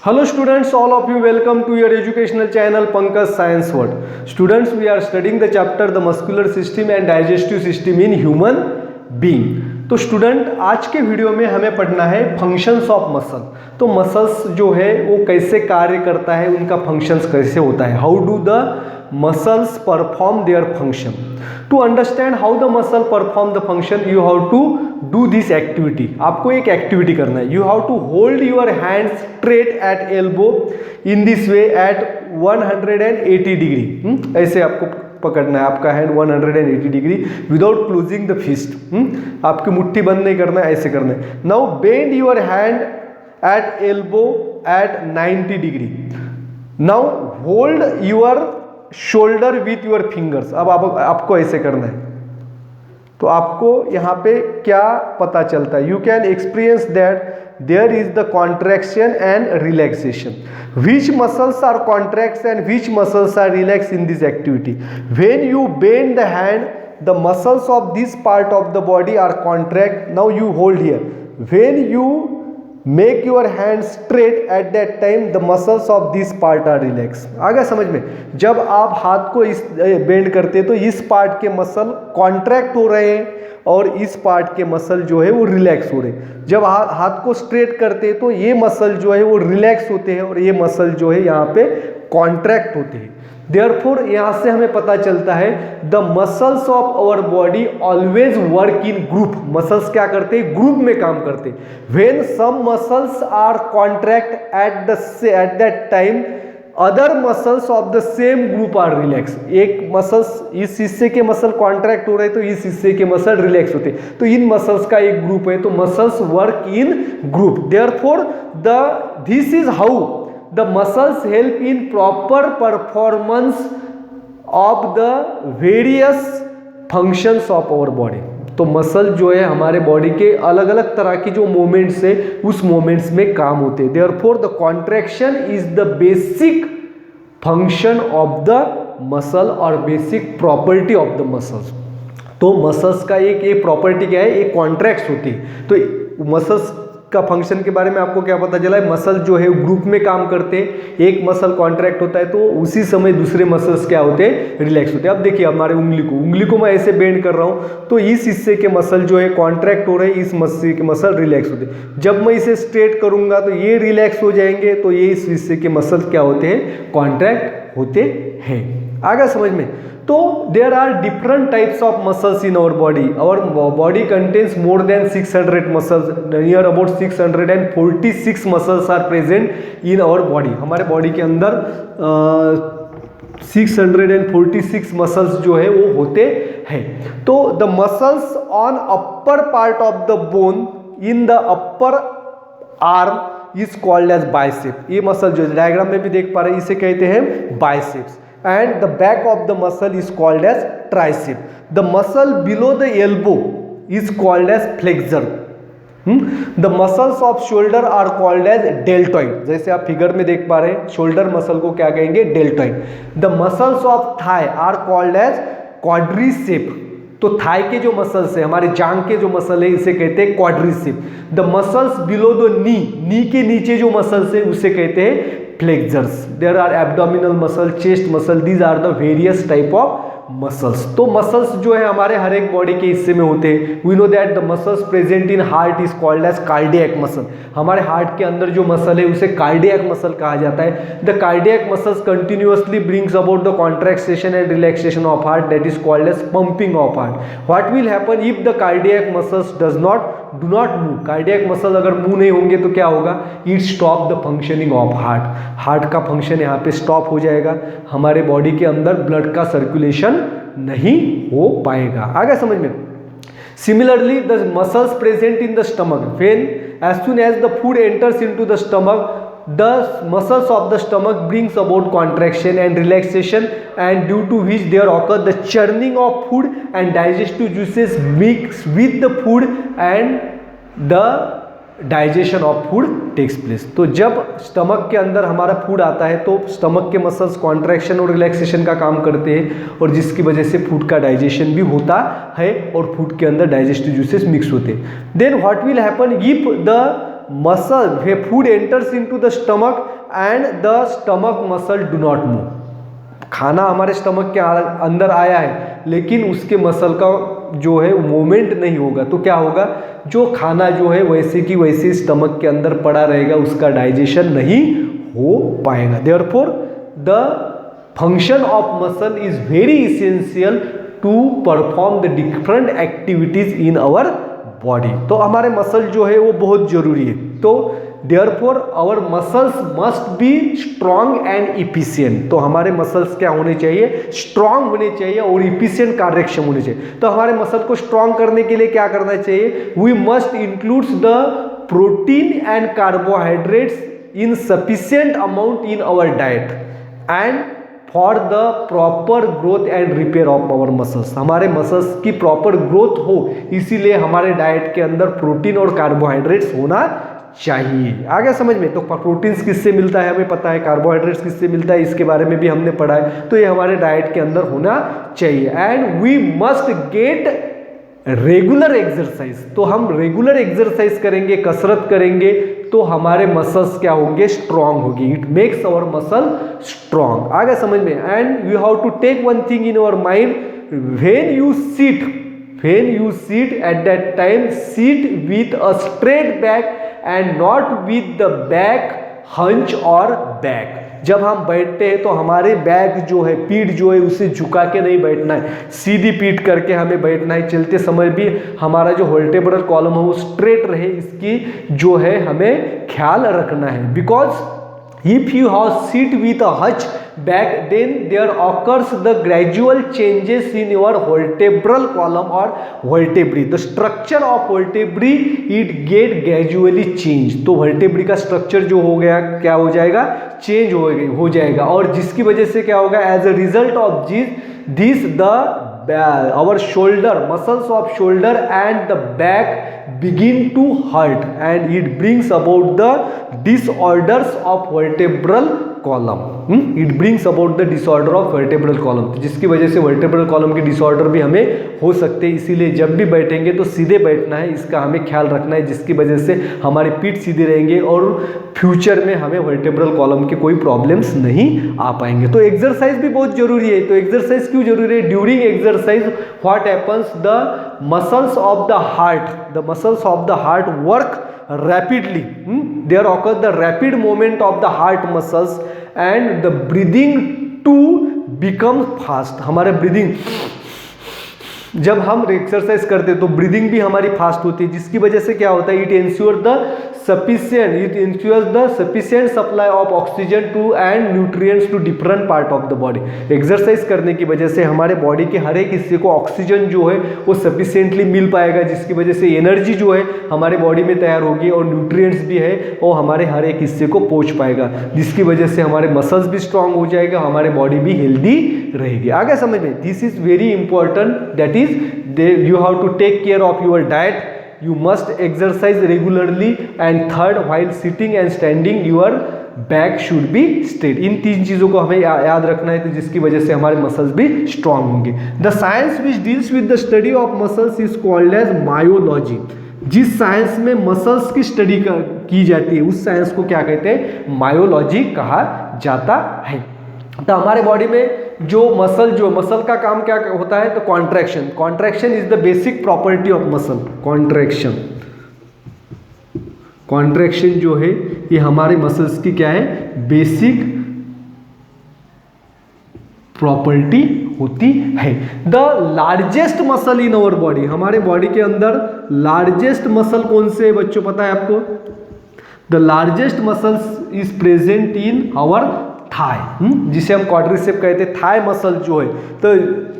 Hello students, all of you welcome to your educational channel Pankaj Science World. Students, we are studying the chapter the muscular system and digestive system in human being. तो student आज के video में हमें पढ़ना है functions of muscle. तो muscles जो है वो कैसे कार्य करता है, उनका फंक्शंस कैसे होता है, how do the muscles perform their function. To understand how the muscle perform the function you have to do this activity. आपको एक एक्टिविटी करना है। You have to hold your hand straight at elbow in this way at 180 degree. ऐसे आपको पकड़ना है आपका hand 180 degree without closing the fist. आपकी मुट्ठी बंद नहीं करना है, ऐसे करना है। Now bend your hand eight elbow at 90 degree. Now hold your shoulder with your fingers. अब आपको ऐसे करना है। तो आपको यहाँ पे क्या पता चलता है, you can experience that there is the contraction and relaxation. Which muscles are contracts and which muscles are relaxed in this activity? When you bend the hand, the muscles of this part of the body are contract. Now you hold here. When you make your hand straight, at that time the muscles of this part are relaxed. आ गया समझ में? जब आप हाथ को इस bend करते तो इस पार्ट के मसल कॉन्ट्रैक्ट हो रहे हैं और इस पार्ट के मसल जो है वो रिलैक्स हो रहे हैं। जब हाथ को स्ट्रेट करते तो ये मसल जो है वो रिलैक्स होते हैं और ये मसल जो है यहाँ पे कॉन्ट्रैक्ट होते हैं। देयरफॉर यहाँ से हमें पता चलता है the muscles of our body always work in group. Muscles क्या करते हैं? ग्रुप में काम करते हैं। When some muscles are contract at that time other muscles of the same group are relax. एक मसल्स, इस हिस्से के मसल कॉन्ट्रैक्ट हो रहे तो इस हिस्से के मसल रिलैक्स होते, तो इन मसल्स का एक ग्रुप है, तो muscles work in group. Therefore this is how the muscles help in proper performance of the various functions of our body. तो मसल जो है हमारे बॉडी के अलग अलग तरह की जो मूवमेंट्स है उस मूवमेंट्स में काम होते हैं। Therefore the contraction is the basic function of the muscle और basic property of the muscles. तो मसल्स का एक प्रॉपर्टी क्या है? एक कॉन्ट्रैक्ट्स होती है। तो मसल्स का फंक्शन के बारे में आपको क्या पता चला है? मसल जो है ग्रुप में काम करते हैं। एक मसल कॉन्ट्रैक्ट होता है तो उसी समय दूसरे मसल्स क्या होते हैं? रिलैक्स होते हैं। अब देखिए हमारे उंगली को मैं ऐसे बेंड कर रहा हूँ तो इस हिस्से के मसल जो है कॉन्ट्रैक्ट हो रहे हैं, इस हिस्से के मसल रिलैक्स होते हैं। जब मैं इसे स्ट्रेट करूंगा तो ये रिलैक्स हो जाएंगे, तो ये इस हिस्से के मसल क्या होते हैं? कॉन्ट्रैक्ट होते हैं। आगे समझ में? तो there are different types of muscles in our body. Our body contains more than 600 muscles. Near about 646 muscles are present in our body. हमारे बॉडी के अंदर 646 मसल्स जो है वो होते हैं। तो the muscles on upper part of the bone in the upper arm is called as bicep. ये मसल जो डायग्राम में भी देख पा रहे हैं इसे कहते हैं biceps. And the back of the muscle is called as tricep. The muscle below the elbow is called as flexor. The muscles of shoulder are called as deltoid. जैसे आप फिगर में देख पा रहे हैं शोल्डर मसल को क्या कहेंगे? Deltoid. The muscles of thigh are called as quadricep. तो थाई के जो मसल्स है, हमारे जांग के जो मसल है इसे कहते हैं quadricep. The muscles below the knee के नीचे जो मसल्स है उसे कहते हैं flexors. There are abdominal muscle, chest muscle, these are the various type of muscles. तो मसल्स जो है हमारे हर एक बॉडी के हिस्से में होते हैं। We know that the muscles present in heart is called as cardiac muscle. हमारे हार्ट के अंदर जो मसल है उसे कार्डियक मसल कहा जाता है। The cardiac muscles continuously brings about the contraction and relaxation of heart, that is called as pumping of heart. What will happen if the cardiac muscles do not move? Cardiac muscle अगर move नहीं होंगे तो क्या होगा? It stop the functioning of heart. Heart का function यहाँ पे stop हो जाएगा, हमारे बॉडी के अंदर ब्लड का सर्कुलेशन नहीं हो पाएगा। आगे समझ में? Similarly the muscles present in the stomach, when as soon as the food enters into the stomach, the muscles of the stomach brings about contraction and relaxation, and due to which there occur the churning of food and digestive juices mix with the food and the digestion of food takes place. तो जब stomach के अंदर हमारा food आता है तो stomach के muscles contraction और रिलैक्सेशन का काम करते हैं और जिसकी वजह से फूड का डाइजेशन भी होता है और फूड के अंदर डाइजेस्टिव जूसेस मिक्स होते हैं। Then what will happen if the muscle where food enters into the stomach, and the stomach muscle do not move. खाना हमारे स्टमक के अंदर आया है लेकिन उसके मसल का जो है मूवमेंट नहीं होगा, तो क्या होगा, जो खाना जो है वैसे की वैसे स्टमक के अंदर पड़ा रहेगा, उसका डाइजेशन नहीं हो पाएगा। Therefore the function of muscle is very essential to perform the different activities in our body. तो हमारे मसल जो है वो बहुत जरूरी है। तो therefore our muscles must be strong and efficient. तो हमारे मसल्स क्या होने चाहिए, स्ट्रॉन्ग होने चाहिए और इफिशिएंट, कार्यक्षम होने चाहिए। तो हमारे मसल को स्ट्रॉन्ग करने के लिए क्या करना चाहिए, we must includes the protein and carbohydrates in sufficient amount in our diet and for the proper growth and repair of our muscles. हमारे मसल्स की प्रॉपर ग्रोथ हो इसीलिए हमारे डाइट के अंदर प्रोटीन और कार्बोहाइड्रेट्स होना चाहिए। आ गया समझ में। तो प्रोटीन्स किससे मिलता है हमें पता है, कार्बोहाइड्रेट्स किससे मिलता है इसके बारे में भी हमने पढ़ा है। तो ये हमारे डाइट के अंदर होना चाहिए। And we must get regular exercise. तो हम रेगुलर एक्सरसाइज करेंगे, कसरत करेंगे तो हमारे मसल्स क्या होंगे, स्ट्रांग होगी। It makes our muscle strong. आ गया समझ में। And you have to take one thing in your mind, when you sit at that time, sit with a straight back and not with the back hunch or back। जब हम बैठते हैं तो हमारे बैक जो है, पीठ जो है उसे झुका के नहीं बैठना है, सीधी पीठ करके हमें बैठना है। चलते समय भी हमारा जो वर्टेब्रल कॉलम है वो स्ट्रेट रहे, इसकी जो है हमें ख्याल रखना है। Because if you have sit with a hunch back, then there occurs the gradual changes in your vertebral column or vertebrae. The structure of vertebrae it get gradually changed। तो vertebrae का स्ट्रक्चर जो हो गया क्या हो जाएगा, change हो जाएगा। और जिसकी वजह से क्या होगा, as a result of this the our shoulder, muscles of shoulder and the back begin to hurt and it brings about the disorders of vertebral column। It brings about the disorder of vertebral column, जिसकी वजह से vertebral column के disorder भी हमें हो सकते हैं। इसीलिए जब भी बैठेंगे तो सीधे बैठना है, इसका हमें ख्याल रखना है, जिसकी वजह से हमारी पीठ सीधे रहेंगे और फ्यूचर में हमें वर्टेब्रल कॉलम के कोई प्रॉब्लम्स नहीं आ पाएंगे। तो एक्सरसाइज भी बहुत जरूरी है। तो एक्सरसाइज क्यों जरूरी है, during exercise what happens, the muscles of the heart work rapidly। there occurs the rapid movement of the heart muscles and the breathing to become fast। हमारे ब्रीदिंग, जब हम एक्सरसाइज करते हैं तो ब्रीदिंग भी हमारी फास्ट होती है, जिसकी वजह से क्या होता है, it ensure the sufficient supply of oxygen to and nutrients to different part of the body. Exercise करने की वजह से हमारे बॉडी के हर एक हिस्से को ऑक्सीजन जो है वो सफिशिएंटली मिल पाएगा, जिसकी वजह से एनर्जी जो है हमारे बॉडी में तैयार होगी और न्यूट्रिएंट्स भी है वो हमारे हर एक हिस्से को पहुंच पाएगा, जिसकी वजह से हमारे मसल्स भी स्ट्रांग हो जाएगा, हमारे बॉडी भी हेल्दी रहेगी। आगे समझ में, this is very important, that is you have to take care of your diet, you must exercise regularly, and third, while sitting and standing your back should be straight। इन तीन चीजों को हमें याद रखना है, तो जिसकी वजह से हमारे मसल्स भी स्ट्रांग होंगे। The science which deals with the study of muscles is called as myology. जिस साइंस में मसल्स की स्टडी की जाती है उस साइंस को क्या कहते हैं, मायोलॉजी कहा जाता है। तो हमारे बॉडी में जो मसल का काम क्या होता है, तो contraction is the basic property of muscle. Contraction जो है ये हमारे मसल्स की क्या है, बेसिक प्रॉपर्टी होती है। The largest muscle in our body, हमारे बॉडी के अंदर लार्जेस्ट मसल कौन से है बच्चों, पता है आपको? The largest muscles is present in our thigh, जिसे हम क्वाड्रिसेप कहते हैं। थाई मसल जो है, तो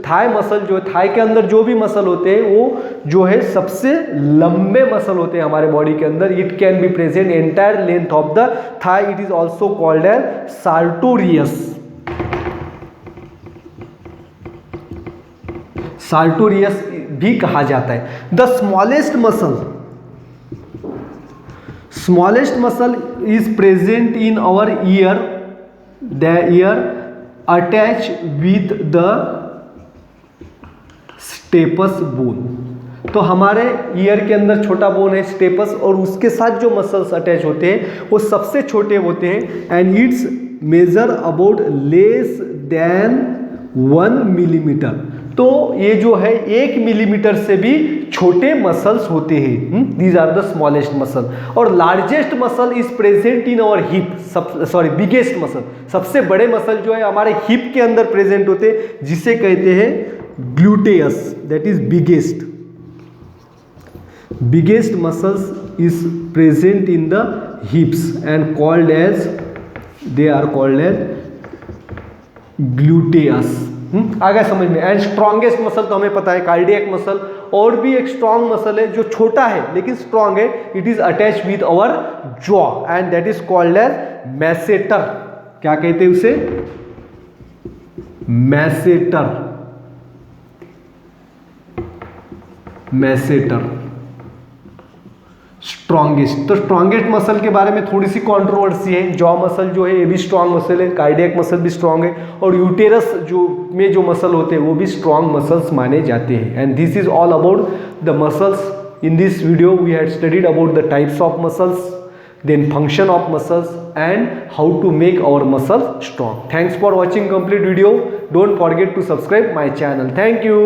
थाई मसल जो है, थाई के अंदर जो भी मसल होते हैं वो जो है सबसे लंबे मसल होते हैं हमारे बॉडी के अंदर। It can be present entire length of the thigh. It is also called as sartorius भी कहा जाता है। The smallest muscle is present in our ear, the ear attached with the stapes bone। तो हमारे year के अंदर छोटा bone है स्टेपस, और उसके साथ जो मसल्स अटैच होते हैं वो सबसे छोटे होते हैं, and its measure about less than 1 millimetre. तो ये जो है 1 मिलीमीटर से भी छोटे मसल्स होते हैं। These are the smallest muscle. और largest muscle is present in our hip, biggest muscle, सबसे बड़े मसल जो है हमारे हिप के अंदर प्रेजेंट होते हैं, जिसे कहते हैं gluteus, that is biggest. biggest muscles is present in the hips and called as, they are called as gluteus। आ गया समझ में। एंड स्ट्रॉन्गेस्ट मसल तो हमें पता है कार्डियक मसल, और भी एक स्ट्रॉन्ग मसल है जो छोटा है लेकिन स्ट्रॉन्ग है, it is attach with our jaw and that is called as masseter. क्या कहते हैं उसे? Masseter, masseter strongest. तो स्ट्रॉन्गेस्ट मसल के बारे में थोड़ी सी कंट्रोवर्सी है। जॉ मसल जो है ये भी स्ट्रॉन्ग मसल है, कार्डियक मसल भी स्ट्रॉन्ग है, और यूटेरस में जो मसल होते हैं वो भी स्ट्रॉन्ग मसल्स माने जाते हैं। And this is all about the muscles. In this video we had studied about the types of muscles, then function of muscles and how to make our muscles strong. Thanks for watching complete video. Don't forget to subscribe my channel. Thank you.